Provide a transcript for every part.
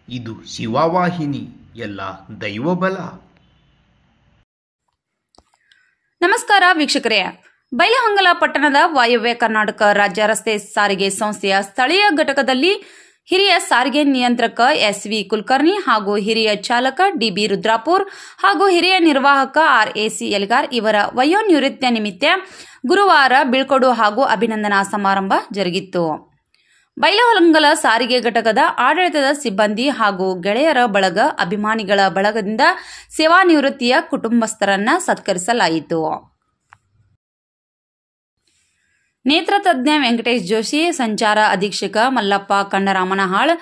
ಇದು ಶಿವವಾಹಿನಿ, ಎಲ್ಲ ದೈವಬಲ. ನಮಸ್ಕಾರ ವೀಕ್ಷಕರೇ, ಬೈಲಹೊಂಗಲ ಪಟ್ಟಣದ ವಾಯವ್ಯ ಕರ್ನಾಟಕ ರಾಜ್ಯ ರಸ್ತೆ ಸಾರಿಗೆ ಸಂಸ್ಥೆಯ ಸ್ಥಳೀಯ ಘಟಕದಲ್ಲಿ ಹಿರಿಯ ಸಾರಿಗೆ ನಿಯಂತ್ರಕ ಎಸ್.ವಿ. ಕುಲಕರ್ಣಿ ಹಾಗೂ ಹಿರಿಯ ಚಾಲಕ ಡಿ.ಬಿ. ರುದ್ರಾಪುರ್ ಹಾಗೂ ಹಿರಿಯ ನಿರ್ವಾಹಕ ಆರ್.ಎ.ಸಿ. ಯಲಗಾರ್ ಇವರ ವಯೋನಿವೃತ್ತಿ ನಿಮಿತ್ತ ಗುರುವಾರ ಬೀಳ್ಕೊಡು ಹಾಗೂ ಅಭಿನಂದನಾ ಸಮಾರಂಭ ಜರುಗಿತು. ಬೈಲಹೊಂಗಲ ಸಾರಿಗೆ ಘಟಕದ ಆಡಳಿತದ ಸಿಬ್ಬಂದಿ ಹಾಗೂ ಗೆಳೆಯರ ಬಳಗ, ಅಭಿಮಾನಿಗಳ ಬಳಗದಿಂದ ಸೇವಾನಿವೃತ್ತಿಯ ಕುಟುಂಬಸ್ಥರನ್ನ ಸತ್ಕರಿಸಲಾಯಿತು. ನೇತ್ರತಜ್ಞ ವೆಂಕಟೇಶ್ ಜೋಶಿ, ಸಂಚಾರ ಅಧೀಕ್ಷಕ ಮಲ್ಲಪ್ಪ ಕಂಡರಾಮನಹಾಳ್,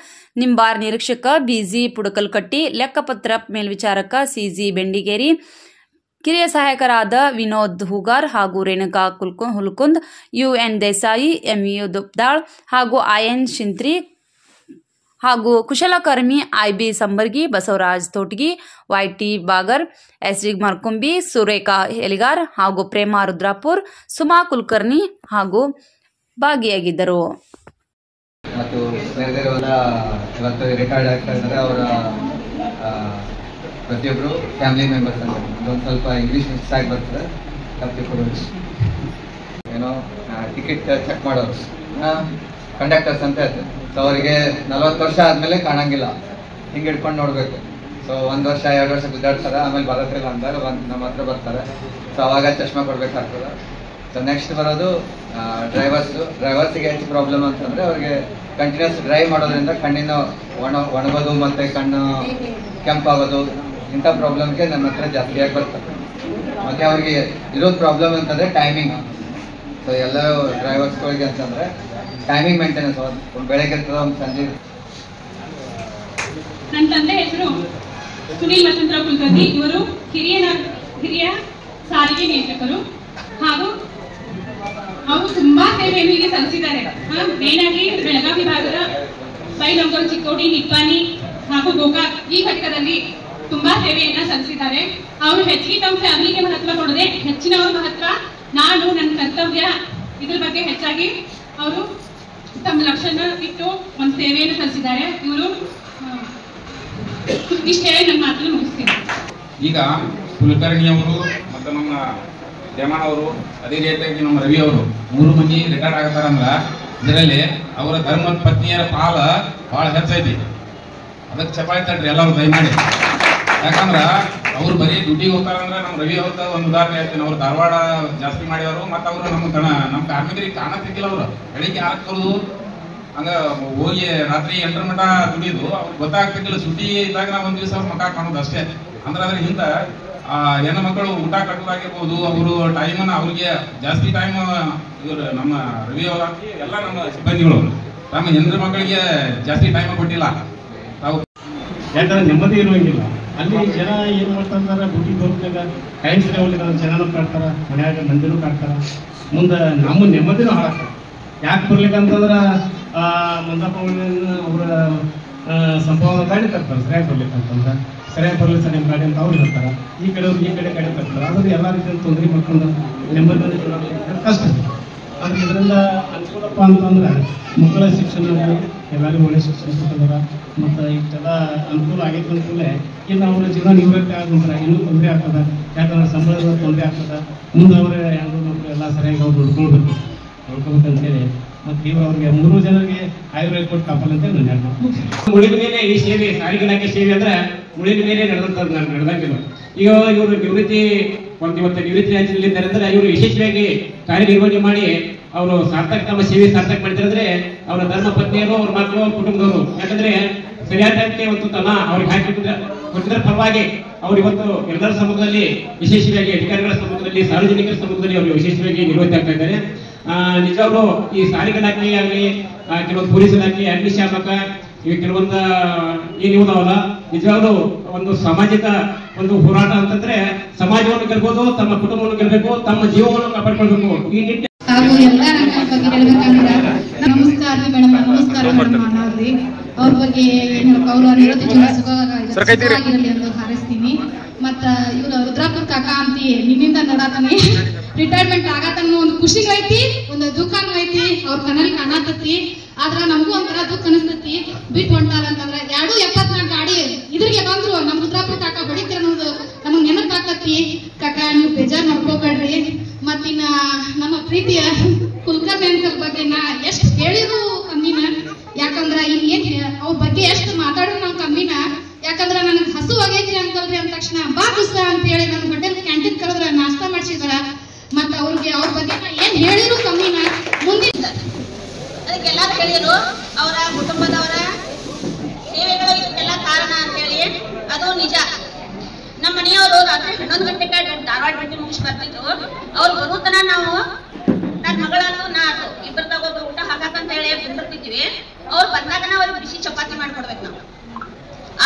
ನಿಂಬಾರ್ ನಿರೀಕ್ಷಕ ಬಿ.ಜಿ. ಪುಡಕಲ್ಕಟ್ಟಿ, ಲೆಕ್ಕಪತ್ರ ಮೇಲ್ವಿಚಾರಕ ಸಿ.ಜಿ. ಬೆಂಡಿಗೇರಿ, ಕಿರಿಯ ಸಹಾಯಕರಾದ ವಿನೋದ್ ಹೂಗಾರ್ ಹಾಗೂ ರೇಣುಕಾ ಹುಲ್ಕುಂದ್, ಯು.ಎನ್. ದೇಸಾಯಿ, ಎಂ.ಯು. ದುಪ್ದಾಳ್ ಹಾಗೂ ಐ.ಎನ್. ಶಿಂತ್ರಿ ಹಾಗೂ ಕುಶಲಕರ್ಮಿ ಐ.ಬಿ. ಸಂಬರ್ಗಿ, ಬಸವರಾಜ್ ತೋಟಗಿ, ವೈ.ಟಿ. ಬಾಗರ್, ಎಸ್.ಡಿ. ಮರ್ಕುಂಬಿ, ಸುರೇಖಾ ಯಲಗಾರ್ ಹಾಗೂ ಪ್ರೇಮಾ ರುದ್ರಾಪುರ್, ಸುಮಾ ಕುಲಕರ್ಣಿ ಹಾಗೂ ಭಾಗಿಯಾಗಿದ್ದರು. ಮತ್ತು ಇವತ್ತು ರಿಟೈರ್ಡ್ ಆಗ್ತಾ ಇದ್ದಾರೆ ಅವರ ಪ್ರತಿಯೊಬ್ಬರು ಫ್ಯಾಮಿಲಿ ಮೆಂಬರ್ಸ್ ಅಂತ ಒಂದು ಸ್ವಲ್ಪ ಇಂಗ್ಲೀಷ್ ಮಿಕ್ಸ್ ಆಗಿ ಬರ್ತದೆ. ತಪ್ಪಿಕೊಡೋರು ಏನೋ ಟಿಕೆಟ್ ಚೆಕ್ ಮಾಡೋರು ಕಂಡಕ್ಟರ್ಸ್ ಅಂತ ಹೇಳ್ತಾರೆ. ಸೊ ಅವರಿಗೆ 40 ವರ್ಷ ಆದಮೇಲೆ ಕಾಣಂಗಿಲ್ಲ, ಹಿಂಗೆ ಹಿಡ್ಕೊಂಡು ನೋಡಬೇಕು. ಸೊ 1 ವರ್ಷ 2 ವರ್ಷ ಗುದ್ದಾಡ್ತಾರೆ, ಆಮೇಲೆ ಬರೋದ್ರಿಲ್ಲ ಅಂದಾಗ ನಮ್ಮ ಹತ್ರ ಬರ್ತಾರೆ. ಸೊ ಅವಾಗ ಚಶ್ಮಾ ಕೊಡಬೇಕಾಗ್ತದೆ. ಸೊ ನೆಕ್ಸ್ಟ್ ಬರೋದು ಡ್ರೈವರ್ಸಿಗೆ ಹೆಚ್ಚು ಪ್ರಾಬ್ಲಮ್ ಅಂತಂದರೆ ಅವ್ರಿಗೆ ಕಂಟಿನ್ಯೂಸ್ ಡ್ರೈವ್ ಮಾಡೋದ್ರಿಂದ ಕಣ್ಣಿನ ಒಣಗೋದು ಮತ್ತು ಕಣ್ಣು ಕೆಂಪಾಗೋದು, ಇಂಥ ಪ್ರಾಬ್ಲಮ್ಗೆ ನಮ್ಮ ಹತ್ರ ಜಾಸ್ತಿಯಾಗಿ ಬರ್ತದೆ. ಮತ್ತು ಅವ್ರಿಗೆ ಇರೋದು ಪ್ರಾಬ್ಲಮ್ ಅಂತಂದರೆ ಟೈಮಿಂಗ್. ಸೊ ಎಲ್ಲರೂ ಡ್ರೈವರ್ಸ್ಗಳಿಗೆ ಅಂತಂದರೆ ಟೈಮಿಂಗ್ ಮೇಂಟೆನೆನ್ಸ್, ಬೆಳಗ್ಗೆ ಇರ್ತದೆ, ಒಂದು ಸಂಜೆ. ನನ್ನ ತಂದೆ ಹೆಸರು ಸುನೀಲ್ ವಸಂತರಾವ್ ಕುಲಕರ್ಣಿ. ಇವರು ಹಿರಿಯ ಸಾರಿಗೆ ನಿಯಂತ್ರಕರು ಹಾಗೂ ಅವರು ತುಂಬಾ ಸೇವೆಯನ್ನು ಇಲ್ಲಿ ಸಲ್ಲಿಸಿದ್ದಾರೆ. ಮೇನ್ ಆಗಿ ಬೆಳಗಾವಿ ಭಾಗದ ಬೈಲಹೊಂಗಲ, ಚಿಕ್ಕೋಡಿ, ನಿಪ್ಪಾಣಿ ಹಾಗೂ ಗೋಕಾಕ್ ಈ ಘಟಕದಲ್ಲಿ ತುಂಬಾ ಸೇವೆಯನ್ನ ಸಲ್ಲಿಸಿದ್ದಾರೆ. ಅವರು ಹೆಚ್ಚಿಗೆ ತಮ್ಮ ಫ್ಯಾಮಿಲಿಗೆ ಮಹತ್ವ ಕೊಡದೆ ಹೆಚ್ಚಿನವರ ಮಹತ್ವ, ನಾನು ನನ್ನ ಕರ್ತವ್ಯ, ಇದ್ರ ಬಗ್ಗೆ ಹೆಚ್ಚಾಗಿ ಅವರು ತಮ್ಮ ಲಕ್ಷಣ ಇಟ್ಟು ಒಂದು ಸೇವೆಯನ್ನು ಸಲ್ಲಿಸಿದ್ದಾರೆ. ಇವರು ಇಷ್ಟು ಹೇಳಿ ನನ್ನ ಮಾತನ್ನು ಮುಗಿಸ್ತೀನಿ. ಈಗ ಕುಲಕರ್ಣಿ ಅವರು ಮತ್ತು ನಮ್ಮ ದೇಮಣ್ಣ ಅವರು, ಅದೇ ರೀತಿಯಾಗಿ ನಮ್ಮ ರವಿ ಅವರು 3 ಮಂದಿ ರಿಟೈರ್ಡ್ ಆಗತ್ತಾರಂದ್ರ ಇದರಲ್ಲಿ ಅವರ ಧರ್ಮದ ಪತ್ನಿಯರ ಪಾಲ ಬಹಳ ಹೆಚ್ಚೈತಿ. ಅದಕ್ಕೆ ಚಪಾಳಿ ತಡ್ರಿ ಎಲ್ಲರೂ ದಯಮಾಡಿ. ಯಾಕಂದ್ರ ಅವ್ರು ಬರೀ ಡ್ಯೂಟಿಗೆ ಹೋಗ್ತಾರಂದ್ರೆ ನಮ್ಮ ರವಿ ಅವ್ರದ ಒಂದು ಉದಾಹರಣೆ ಹೇಳ್ತೀನಿ. ಅವ್ರು ಧಾರವಾಡ ಜಾಸ್ತಿ ಮಾಡಿದವರು, ಮತ್ತು ಅವರು ನಮ್ಮ ಕಾರ್ಮಿಕರಿಗೆ ಕಾಣತಿದ್ದಿಲ್ಲ. ಅವರು ಬೆಳಿಗ್ಗೆ 6 ಕರೆದು ಹಂಗ ಹೋಗಿ ರಾತ್ರಿ 8 ಮಟ ದುಡಿಯೋದು ಅವ್ರಿಗೆ ಗೊತ್ತಾಗ್ತಿದ್ದಿಲ್ಲ. ಸುಟಿ ಇದ್ದಾಗ ನಾವು ಒಂದು ದಿವಸ ಅವ್ರ ಮಕ್ಕ ಕಾಣೋದು ಅಷ್ಟೇ. ಅಂದ್ರೆ ಅದ್ರ ಹಿಂದ ಹೆಣ್ಣು ಮಕ್ಕಳು ಊಟ ಕಟ್ಟೋದಾಗಿರ್ಬೋದು, ಅವರು ಟೈಮನ್ನ ಅವ್ರಿಗೆ ಜಾಸ್ತಿ ಟೈಮ್, ಇವರು ನಮ್ಮ ರವಿ ಅವರಾಗಿ ಎಲ್ಲ ನಮ್ಮ ಸಿಬ್ಬಂದಿಗಳು ತಮ್ಮ ಹೆಣ್ಣು ಮಕ್ಕಳಿಗೆ ಜಾಸ್ತಿ ಟೈಮ್ ಕೊಟ್ಟಿಲ್ಲ. ತಾವು ಯಾಕಂದ್ರೆ ನೆಮ್ಮದಿ ಇರುವಂಗಿಲ್ಲ. ಅಲ್ಲಿ ಜನ ಏನ್ ಮಾಡ್ತಾರೆ, ಡ್ಯೂಟಿ ಹೋಗ್ದಾಗ ಟೈಮ್ ಸರಿ ಹೋಗ್ಲಿಲ್ಲ, ಜನನೂ ಕಾಡ್ತಾರ, ಮನ್ಯಾಗ ಮಂದಿನೂ ಕಾಡ್ತಾರ, ಮುಂದೆ ನಮ್ಮ ನೆಮ್ಮದಿನೂ ಹಾಳಾಗ್ತಾರೆ. ಯಾಕೆ ಬರ್ಲಿಕ್ಕಂತಂದ್ರ ಮಂದಪ್ಪ ಅವರ ಸಂಭಾವನೆ ಗಾಡಿ ತರ್ತಾರೆ ಸರಿಯಾಗಿ ಬರ್ಲಿಕ್ಕಂತಂದ್ರೆ, ಸರಿಯಾಗಿ ಬರ್ಲಿ ಸರ್ ನಿಮ್ಮ ಗಾಡಿ ಅಂತ ಅವ್ರು ಹೇಳ್ತಾರೆ. ಈ ಕಡೆ ಗಾಡಿ ತರ್ತಾರೆ. ಆದ್ರೆ ಎಲ್ಲ ರೀತಿಯ ತೊಂದರೆ ಮಾಡ್ಕೊಂಡು ನೆಮ್ಮದಿ ಕಷ್ಟ. ಆದ್ರೆ ಇದರಿಂದ ಅನುಕೂಲಪ್ಪ ಅಂತಂದ್ರೆ ಮಕ್ಕಳ ಶಿಕ್ಷಣ ಎಲ್ಲರಿಗೂ ಒಳ್ಳೆ ಶಿಕ್ಷಣ ಕೊಟ್ಟಿದಾರ. ಮತ್ತು ಇಷ್ಟೆಲ್ಲ ಅನುಕೂಲ ಆಗೈತೆ ಅಂದ್ಕೂಲೆ ಇನ್ನು ಅವರ ಜೀವನ ನಿವೃತ್ತಿ ಆದ್ರೆ ಇನ್ನೂ ತೊಂದರೆ ಆಗ್ತದೆ. ಯಾಕಂದ್ರೆ ಸಂಬಳದ ತೊಂದರೆ ಆಗ್ತದೆ. ಮುಂದೆ ಅವರೇ ಹೆಣ್ಣು ಮಕ್ಕಳು ಎಲ್ಲ ಸರಿಯಾಗಿ ಅವ್ರು ನೋಡ್ಕೋಬೇಕಂತೇಳಿ ಮತ್ತು ಇವರು ಅವ್ರಿಗೆ 3 ಜನರಿಗೆ ಆಯುರ್ವೇದ ಕೊಟ್ಟು ಕಾಪಲ್ ಅಂತೇಳಿ ನಾನು ಹೇಳ್ತೀನಿ. ಉಳಿದ ಮೇಲೆ ಈ ಸೇವೆ, ಸಾರಿಗೆ ಇಲಾಖೆ ಸೇವೆ ಅಂದ್ರೆ ಉಳಿದ ಮೇಲೆ ನಡೆದಂಗಿಲ್ಲ. ಈಗ ಇವರು ಇವತ್ತು ನಿವೃತ್ತಿ ಅಂಚಿನಲ್ಲಿದ್ದಾರೆ ಅಂದ್ರೆ ಇವರು ಯಶಸ್ವಿಯಾಗಿ ಕಾರ್ಯನಿರ್ವಹಣೆ ಮಾಡಿ ಅವರು ತಮ್ಮ ಸೇವೆ ಸಾರ್ಥಕ ಮಾಡ್ತಾರೆ ಅಂದ್ರೆ ಅವರ ಧರ್ಮ ಪತ್ನಿಯರು, ಅವ್ರ ಮಕ್ಕಳು, ಅವ್ರ ಕುಟುಂಬದವರು. ಯಾಕಂದ್ರೆ ಸರಿಯಾದ ಟೈಮ್ಗೆ ಒಂದು ತಮ್ಮ ಅವ್ರಿಗೆ ಕೊಟ್ಟಿದ್ರ ಫಲವಾಗಿ ಅವ್ರು ಇವತ್ತು ಎಲ್ಲರ ಸಮ್ಮುಖದಲ್ಲಿ ಯಶಸ್ವಿಯಾಗಿ, ಅಧಿಕಾರಿಗಳ ಸಮ್ಮುಖದಲ್ಲಿ, ಸಾರ್ವಜನಿಕರ ಸಮ್ಮುಖದಲ್ಲಿ ಅವರು ಯಶಸ್ವಿಯಾಗಿ ನಿರ್ವಹಿಸ್ತಾ ಆಗ್ತಾ ಇದ್ದಾರೆ. ನಿಜವಾಗ್ಲೂ ಈ ಸಾರಿಗೆ ಇಲಾಖೆ ಆಗಲಿ, ಕೆಲವೊಂದು ಪೊಲೀಸ್ ಇಲಾಖೆ, ಅಗ್ನಿಶಾಮಕ, ಈಗ ಕೆಲವೊಂದು ಏನಿದಾವಲ್ಲ, ನಿಜವಾಗ್ಲೂ ಒಂದು ಸಾಮಾಜಿಕ ಒಂದು ಹೋರಾಟ ಅಂತಂದ್ರೆ ಸಮಾಜವನ್ನು ಗೆಲ್ಬೋದು, ತಮ್ಮ ಕುಟುಂಬವನ್ನು ಗೆಲ್ಬೇಕು, ತಮ್ಮ ಜೀವವನ್ನು ಕಾಪಾಡ್ಕೊಳ್ಬೇಕು. ಈ ನಿಟ್ಟಿನಲ್ಲಿ ಹಾಗೂ ಎಲ್ಲ ನನ್ನ ಬಗ್ಗೆ ಹೇಳ್ಬೇಕಂದ್ರೆ ನಮಸ್ಕಾರ ಮೇಡಮ್, ನಮಸ್ಕಾರ ಮೇಡಮ್ ಅನ್ನೋದ್ರಿ. ಅವ್ರ ಬಗ್ಗೆ ಅವ್ರ ನಿವೃತ್ತಿ ಜೀವನ ಸುಖವಾಗಿರಲಿ ಎಂದು ಹಾರೈಸ್ತೀನಿ. ಮತ್ತ ಇವ್ರು ರುದ್ರಾಪುರ್ ಕಾಕಾ ಅಂತಿ ನಿನ್ನಿಂದ ನೋಡಾತಾನೆ ರಿಟೈರ್ಮೆಂಟ್ ಆಗತನ ಒಂದು ಖುಷಿ ಐತಿ, ಒಂದು ದುಃಖನೂ ಐತಿ. ಅವ್ರ ಕಣ್ಣಲ್ಲಿ ಕಾಣತತಿ. ಆದ್ರ ನಮಗೂ ಒಂಥರ ದುಃಖ ಅನಿಸ್ತತಿ. ಬಿಟ್ಟು ಹೊಂಟಾರ ಅಂತಂದ್ರೆ 2 74 ನೀವು ಬೇಜಾರ್ ಮಾಡ್ಕೋಬೇಡ್ರಿ. ಮತ್ತಿನ್ನ ನಮ್ಮ ಪ್ರೀತಿಯ ಕುಲಕರ್ಣಿ ಅಂಕಲ್ ಬಗ್ಗೆ ನಾ ಎಷ್ಟು ಹೇಳಿದ್ರು ಕಮ್ಮಿನ, ಯಾಕಂದ್ರ ಇಲ್ಲಿ ಏನ್ ಅವ್ರ ಬಗ್ಗೆ ಎಷ್ಟು ಮಾತಾಡಿದ್ರು ನಾವು ಕಮ್ಮಿನ. ಯಾಕಂದ್ರ ನನಗೆ ಹಸು ಆಗೈತಿ ಅಂಕಲ್ರಿ ಅಂದ ತಕ್ಷಣ ಬಾ ಕುಸ್ತ ಅಂತ ಹೇಳಿ ನನ್ನ ಹೋಟೆಲ್ ಕ್ಯಾಂಟೀನ್ ಕರೆದ್ರ ನಾಷ್ಟಾ ಮಾಡಿಸಿದಾರ. ಮತ್ತ ಅವ್ರಿಗೆ ಅವ್ರ ಬಗ್ಗೆ ನಾ ಏನ್ ಹೇಳಿದ್ರು ಕಮ್ಮಿನ. ಮುಂದಿನ ಅದಕ್ಕೆಲ್ಲಾರು ಹೇಳಿದ್ರು ಅವರ ಕುಟುಂಬದವರ ಸೇವೆಗಳು ಇದಕ್ಕೆಲ್ಲ ಕಾರಣ ಅಂತ ಹೇಳಿ. ಅದು ನಿಜ. ನಮ್ಮ ಮನೆಯವರು ರಾತ್ರಿ 11 ಗಂಟೆಗೆ ಧಾರವಾಡ ಬಿಟ್ಟು ಮುಗಿಸಿ ಬರ್ತಿದ್ರು. ಅವ್ರು ಬರುತ್ತನ ನಾವು ನನ್ನ ಮಗಳಂತೂ ನಾತು ಇಬ್ಬರದಾಗ ಒಬ್ರು ಊಟ ಹಾಕಂತ ಹೇಳಿ ಬಂದಿರ್ತಿದ್ವಿ. ಅವ್ರು ಬಂದಾಗನ ಅವ್ರಿಗೆ ಬಿಸಿ ಚಪಾತಿ ಮಾಡ್ಕೊಡ್ಬೇಕು. ನಾವು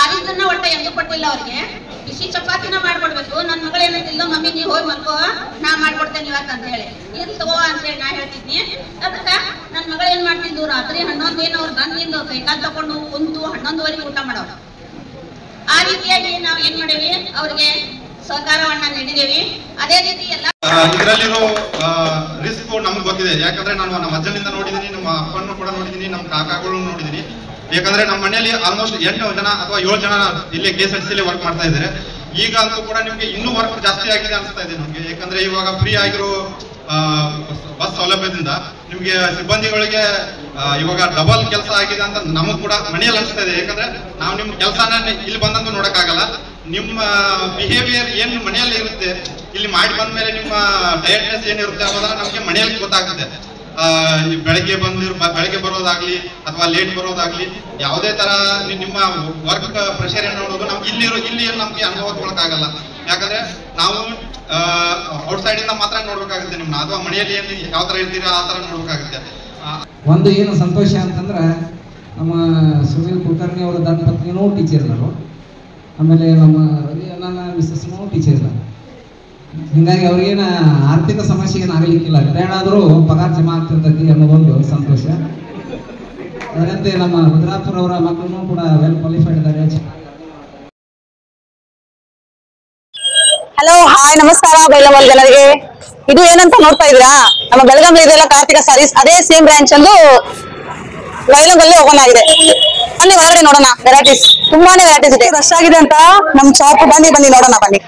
ಆದಿದ್ದನ್ನ ಒಟ್ಟ ಎಂದು ಕೊಟ್ಟಿಲ್ಲ ಅವ್ರಿಗೆ. ಬಿಸಿ ಚಪಾತಿನ ಮಾಡ್ಕೊಡ್ಬೇಕು. ನನ್ನ ಮಗಳು ಏನಂತಿಲ್ಲ, ಮಮ್ಮಿ ನೀವು ಹೋಗಿ ಮಲ್ಕೋ, ನಾ ಮಾಡ್ಕೊಡ್ತೇನೆ ಇವತ್ತು ಅಂತ ಹೇಳಿ. ಇರ್ಲಿ ತಗೋ ಅಂತೇಳಿ ನಾ ಹೇಳ್ತಿದ್ನಿ. ಅದಕ್ಕ ನನ್ನ ಮಗಳು ಏನ್ ಮಾಡ್ತಿದ್ದು, ರಾತ್ರಿ 11 ಏನು ಅವ್ರು ಬಂದಿಂದ ಕೈಕಾಲು ತಗೊಂಡು ಕುಂತು 11ವರೆಗೆ ಊಟ ಮಾಡೋರು. ಆ ರೀತಿಯಾಗಿ ನಾವು ಏನ್ ಮಾಡೇವಿ, ಅವ್ರಿಗೆ ಸಹಕಾರವನ್ನ ನೀಡಿದೇವಿ. ಅದೇ ರೀತಿ ಎಲ್ಲ ಇದರಲ್ಲಿರೋ ರಿಸ್ಕ್ ನಮ್ಗೆ ಗೊತ್ತಿದೆ. ಯಾಕಂದ್ರೆ ನಾನು ನಮ್ಮ ಅಜ್ಜನಿಂದ ನೋಡಿದೀನಿ, ನಮ್ಮ ಅಪ್ಪನ್ನು ಕೂಡ ನೋಡಿದೀನಿ, ನಮ್ಮ ಕಾಕಾಗಳು ನೋಡಿದೀನಿ. ಯಾಕಂದ್ರೆ ನಮ್ಮ ಮನೆಯಲ್ಲಿ ಆಲ್ಮೋಸ್ಟ್ 8 ಜನ ಅಥವಾ 7 ಜನ ಇಲ್ಲಿ KSRTC ವರ್ಕ್ ಮಾಡ್ತಾ ಇದ್ದಾರೆ. ಈಗ ಅಂತೂ ಕೂಡ ನಿಮ್ಗೆ ಇನ್ನೂ ವರ್ಕ್ ಜಾಸ್ತಿ ಆಗಿದೆ ಅನಿಸ್ತಾ ಇದೆ ನಮ್ಗೆ. ಯಾಕಂದ್ರೆ ಇವಾಗ ಫ್ರೀ ಆಗಿರೋ ಬಸ್ ಸೌಲಭ್ಯದಿಂದ ನಿಮ್ಗೆ ಸಿಬ್ಬಂದಿಗಳಿಗೆ ಇವಾಗ ಡಬಲ್ ಕೆಲಸ ಆಗಿದೆ ಅಂತ ನಮಗ್ ಕೂಡ ಮನೆಯಲ್ಲಿ ಅನಿಸ್ತಾ ಇದೆ. ಯಾಕಂದ್ರೆ ನಾವು ನಿಮ್ ಕೆಲಸನ ಇಲ್ಲಿ ಬಂದಂತೂ ನೋಡಕ್ಕಾಗಲ್ಲ. ನಿಮ್ಮ ಬಿಹೇವಿಯರ್ ಏನು ಮನೆಯಲ್ಲಿ ಇರುತ್ತೆ, ಇಲ್ಲಿ ಮಾಡಿ ಬಂದ್ಮೇಲೆ ನಿಮ್ಮ ಟಯರ್ಡ್ನೆಸ್ ಏನಿರುತ್ತೆ ಅನ್ನೋದನ್ನ ನಮ್ಗೆ ಮನೆಯಲ್ಲಿ ಗೊತ್ತಾಗುತ್ತೆ. ಬೆಳಗ್ಗೆ ಬರೋದಾಗ್ಲಿ ಅಥವಾ ಲೇಟ್ ಬರೋದಾಗ್ಲಿ, ಯಾವುದೇ ತರ ನಿಮ್ಮ ವರ್ಕ್ ಪ್ರೆಷರ್ ಏನು ನೋಡೋದು ನಮ್ಗೆ ಇಲ್ಲಿ ನಮ್ಗೆ ಅನುಭವ ತಗೊಳಕ್ಕಾಗಲ್ಲ. ಯಾಕಂದ್ರೆ ನಾವು ಔಟ್ಸೈಡ್ ಇಂದ ಮಾತ್ರ ನೋಡ್ಬೇಕಾಗುತ್ತೆ ನಿಮ್ನ, ಅಥವಾ ಮನೆಯಲ್ಲಿ ಏನು ಯಾವ ತರ ಇರ್ತೀರಾ ಆ ತರ ನೋಡ್ಬೇಕಾಗುತ್ತೆ. ಒಂದು ಏನು ಸಂತೋಷ ಅಂತಂದ್ರೆ, ನಮ್ಮ ಸುನೀಲ್ ಕುಲಕರ್ಣಿ ಅವರ ದಂಪತಿನೂ ಟೀಚರ್ ಇದ್ದಾರೆ, ಆಮೇಲೆ ನಮ್ಮ ರವಿ ಅಣ್ಣನ ಮಿಸ್ಸಸ್ನೂ ಟೀಚರ್ ಇದ್ದಾರೆ. ಹಿಂಗಾಗಿ ಅವ್ರಿಗೇನ ಆರ್ಥಿಕ ಸಮಸ್ಯೆ ಏನು ಆಗಲಿಕ್ಕಿಲ್ಲ. ಏನಾದರೂ ಪಗಾರ ಜಮಾ ಆಗ್ತಿರ್ತೈತಿ ಅನ್ನೋದೊಂದು ಸಂತೋಷ. ಅದರಂತೆ ನಮ್ಮ ರುದ್ರಾಪುರ ಅವರ ಮಕ್ಕಳು ಕೂಡ ವೆಲ್ ಕ್ವಾಲಿಫೈಡ್ ಇದ್ದಾರೆ. ಹಲೋ, ಹಾಯ್, ನಮಸ್ಕಾರ ಬೆಳಗಾವಿ ಜನರಿಗೆ. ಇದು ಏನಂತ ನೋಡ್ತಾ ಇದ್ದೀರಾ, ನಮ್ಮ ಬೆಳಗಾವಿ ಇದೆಲ್ಲ ಕಾರ್ತಿಕ ಸಾರೀಸ್, ಅದೇ ಸೇಮ್ ಬ್ರಾಂಚ್ ಅಲ್ಲೂ ಬೈಲಂಗಲ್ಲಿ ಓಪನ್ ಆಗಿದೆ. ಬನ್ನಿ ಹೊರಗಡೆ ನೋಡೋಣ. ವೆರೈಟೀಸ್, ತುಂಬಾನೇ ವೆರೈಟೀಸ್ ಇದೆ. ರಶ್ ಆಗಿದೆ ಅಂತ ನಮ್ ಶಾಪ್ ಬನ್ನಿ ನೋಡೋಣ. ಬನ್ನಿ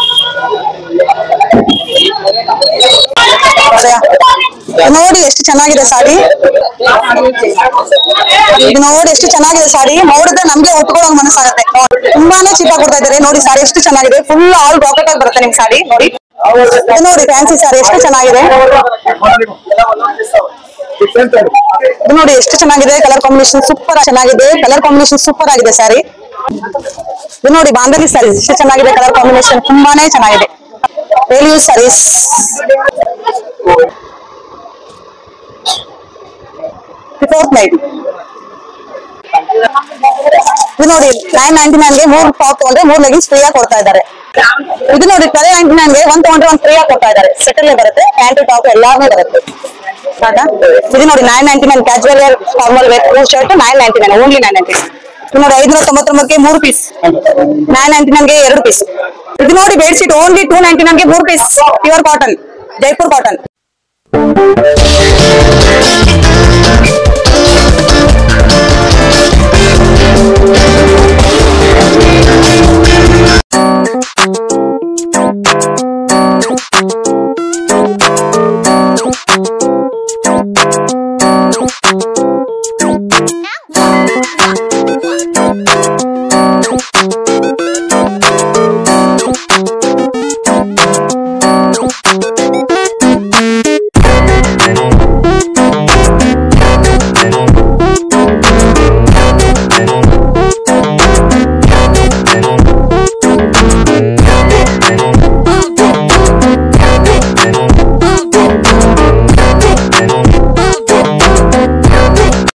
ನೋಡಿ ಎಷ್ಟು ಚೆನ್ನಾಗಿದೆ ಸಾಡಿ. ಇದು ನೋಡಿ ಎಷ್ಟು ಚೆನ್ನಾಗಿದೆ ಸಾಡಿ. ನೋಡಿದ್ರೆ ನಮ್ಗೆ ಉಟ್ಕೊಳ್ಳೋ ಮನಸ್ಸಾಗುತ್ತೆ. ತುಂಬಾನೇ ಚೀಪ್ ಆಗಿ ಕೊಡ್ತಾ ಇದ್ದಾರೆ. ನೋಡಿ ಸಾರಿ ಎಷ್ಟು ಚೆನ್ನಾಗಿದೆ. ಫುಲ್ ಆಲ್ ರಾಕೆಟ್ ಆಗಿ ಬರುತ್ತೆ ನಿಮ್ ಸಾಡಿ. ನೋಡಿ ನೋಡಿ ಫ್ಯಾನ್ಸಿ ಸಾರಿ ಎಷ್ಟು ಚೆನ್ನಾಗಿದೆ. ಇದು ನೋಡಿ ಎಷ್ಟು ಚೆನ್ನಾಗಿದೆ. ಕಲರ್ ಕಾಂಬಿನೇಷನ್ ಸೂಪರ್ ಚೆನ್ನಾಗಿದೆ. ಕಲರ್ ಕಾಂಬಿನೇಷನ್ ಸೂಪರ್ ಆಗಿದೆ ಸಾರಿ. ಇದು ನೋಡಿ ಬಾಂಧವಿ ಸಾರೀಸ್ ಎಷ್ಟು ಚೆನ್ನಾಗಿದೆ. ಕಲರ್ ಕಾಂಬಿನೇಷನ್ ತುಂಬಾನೇ ಚೆನ್ನಾಗಿದೆ. Daily use saris. ಇದು ನೋಡಿ 999ಗೆ 3 ಟಾಪ್ ತಗೊಂಡ್ರೆ 3 ಲೆಗಿನ್ಸ್ ಫ್ರೀ ಆಗಿ ಕೊಡ್ತಾ ಇದ್ದಾರೆ. ಇದು ನೋಡಿ 1299ಗೆ 1 ತಗೊಂಡ್ರೆ 1 ಫ್ರೀ ಆಗಿ ಕೊಡ್ತಾ ಇದ್ದಾರೆ. ಸೆಟಲ್ ಬರುತ್ತೆ, ಪ್ಯಾಂಟ್ ಟಾಪ್ ಎಲ್ಲಾನು ಬರುತ್ತೆ. ಇದು ನೋಡಿ 999 casual wear formal wear shirt 999 only 999. ಇದು ನೋಡಿ 599ಗೆ 3 ಪೀಸ್, 999ಗೆ 2 ಪೀಸ್. ಇದು ನೋಡಿ ಬೆಡ್ ಶೀಟ್ ಓನ್ಲಿ 299ಗೆ 3 piece pure cotton, Jaipur cotton.